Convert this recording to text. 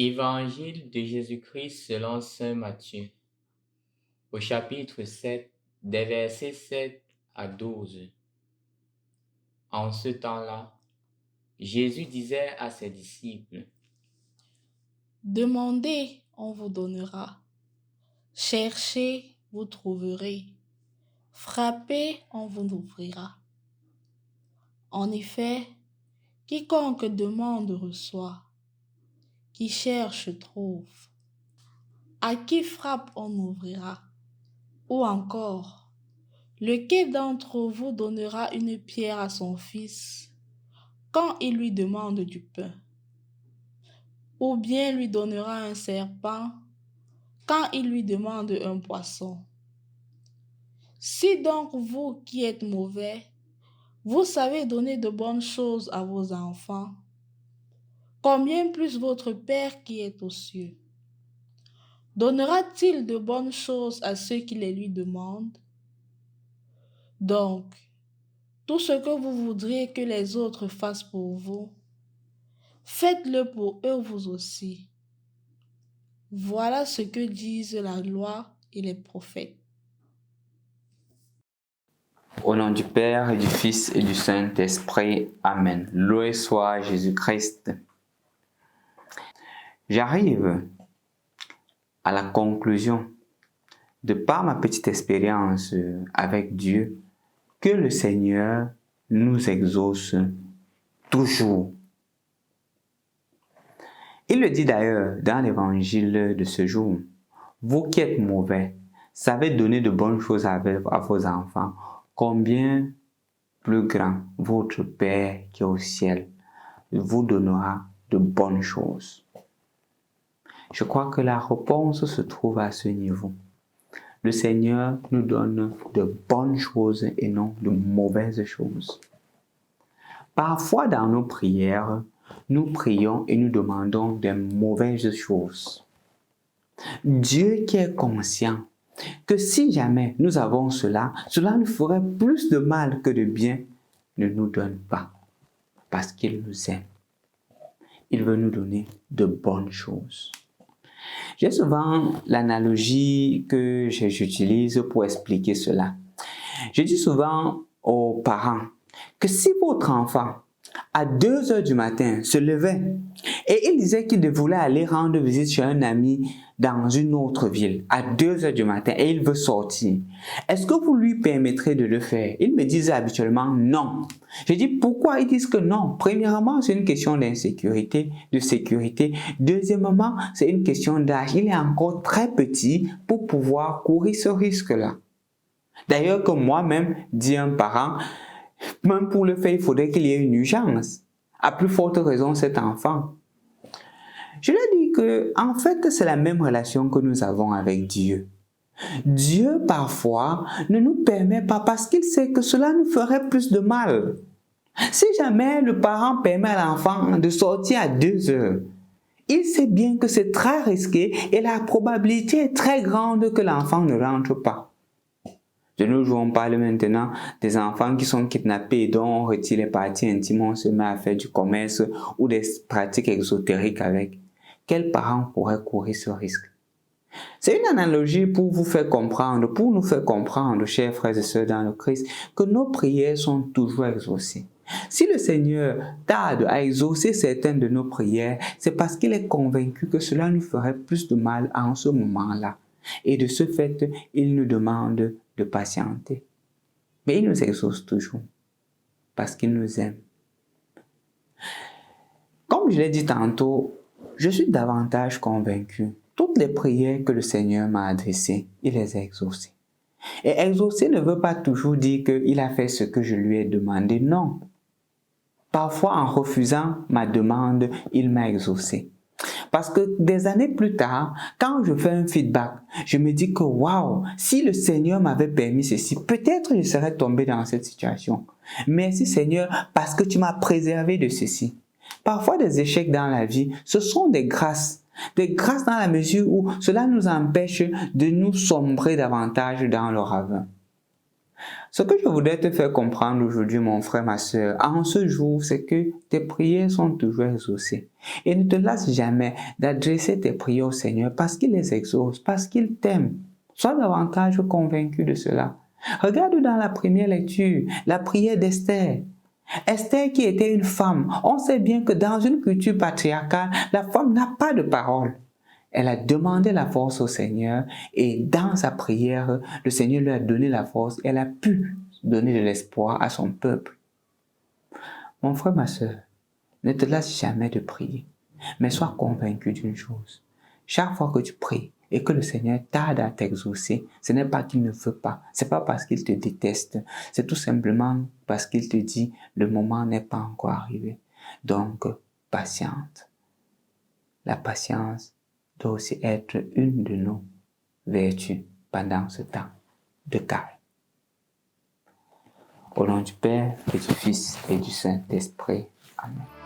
Évangile de Jésus-Christ selon saint Matthieu, au chapitre 7, des versets 7 à 12. En ce temps-là, Jésus disait à ses disciples, Demandez, on vous donnera. Cherchez, vous trouverez. Frappez, on vous ouvrira. En effet, quiconque demande reçoit. Qui cherche trouve. À qui frappe on ouvrira. Ou encore, lequel d'entre vous donnera une pierre à son fils quand il lui demande du pain? Ou bien lui donnera un serpent quand il lui demande un poisson? Si donc vous qui êtes mauvais, vous savez donner de bonnes choses à vos enfants, combien plus votre Père qui est aux cieux donnera-t-il de bonnes choses à ceux qui les lui demandent? Donc, tout ce que vous voudriez que les autres fassent pour vous, faites-le pour eux vous aussi. Voilà ce que disent la loi et les prophètes. Au nom du Père, et du Fils et du Saint-Esprit. Amen. Loué soit Jésus-Christ. J'arrive à la conclusion, de par ma petite expérience avec Dieu, que le Seigneur nous exauce toujours. Il le dit d'ailleurs dans l'évangile de ce jour. Vous qui êtes mauvais, savez donner de bonnes choses à vos enfants, combien plus grand votre Père qui est au ciel vous donnera de bonnes choses. Je crois que la réponse se trouve à ce niveau. Le Seigneur nous donne de bonnes choses et non de mauvaises choses. Parfois dans nos prières, nous prions et nous demandons des mauvaises choses. Dieu qui est conscient que si jamais nous avons cela nous ferait plus de mal que de bien, ne nous donne pas, parce qu'il nous aime. Il veut nous donner de bonnes choses. J'ai souvent l'analogie que j'utilise pour expliquer cela. Je dis souvent aux parents que si votre enfant, à 2 heures du matin, se levait et il disait qu'il voulait aller rendre visite chez un ami dans une autre ville, à 2 heures du matin, et il veut sortir, est-ce que vous lui permettrez de le faire? Il me disait habituellement non. Je dis pourquoi? Ils disent que non. Premièrement, c'est une question d'insécurité, de sécurité. Deuxièmement, c'est une question d'âge. Il est encore très petit pour pouvoir courir ce risque-là. D'ailleurs, comme moi-même, dit un parent, même pour le faire, il faudrait qu'il y ait une urgence. À plus forte raison, cet enfant. Je lui ai dit que, en fait, c'est la même relation que nous avons avec Dieu. Dieu, parfois, ne nous permet pas parce qu'il sait que cela nous ferait plus de mal. Si jamais le parent permet à l'enfant de sortir à 2 heures, il sait bien que c'est très risqué et la probabilité est très grande que l'enfant ne rentre pas. De nos jours, on parle maintenant des enfants qui sont kidnappés et dont on retire les parties intimes, on se met à faire du commerce ou des pratiques exotériques avec. Quel parent pourrait courir ce risque? C'est une analogie pour vous faire comprendre, pour nous faire comprendre, chers frères et sœurs dans le Christ, que nos prières sont toujours exaucées. Si le Seigneur tarde à exaucer certaines de nos prières, c'est parce qu'il est convaincu que cela nous ferait plus de mal en ce moment-là. Et de ce fait, il nous demande de patienter. Mais il nous exauce toujours parce qu'il nous aime. Comme je l'ai dit tantôt, je suis davantage convaincu. Toutes les prières que le Seigneur m'a adressées, il les a exaucées. Et exaucer ne veut pas toujours dire qu'il a fait ce que je lui ai demandé, non. Parfois, en refusant ma demande, il m'a exaucé. Parce que des années plus tard, quand je fais un feedback, je me dis que waouh, si le Seigneur m'avait permis ceci, peut-être je serais tombé dans cette situation. Merci Seigneur, parce que tu m'as préservé de ceci. Parfois, des échecs dans la vie, ce sont des grâces. Des grâces dans la mesure où cela nous empêche de nous sombrer davantage dans le ravin. Ce que je voudrais te faire comprendre aujourd'hui, mon frère, ma soeur, en ce jour, c'est que tes prières sont toujours exaucées. Et ne te lasse jamais d'adresser tes prières au Seigneur parce qu'il les exauce, parce qu'il t'aime. Sois davantage convaincu de cela. Regarde dans la première lecture, la prière d'Esther. Esther qui était une femme, on sait bien que dans une culture patriarcale, la femme n'a pas de parole. Elle a demandé la force au Seigneur et dans sa prière, le Seigneur lui a donné la force et elle a pu donner de l'espoir à son peuple. Mon frère, ma soeur, ne te lasse jamais de prier, mais sois convaincu d'une chose. Chaque fois que tu pries et que le Seigneur tarde à t'exaucer, ce n'est pas qu'il ne veut pas, ce n'est pas parce qu'il te déteste, c'est tout simplement parce qu'il te dit le moment n'est pas encore arrivé. Donc, patiente. La patience doit aussi être une de nos vertus pendant ce temps de calme. Au nom du Père et du Fils et du Saint-Esprit. Amen.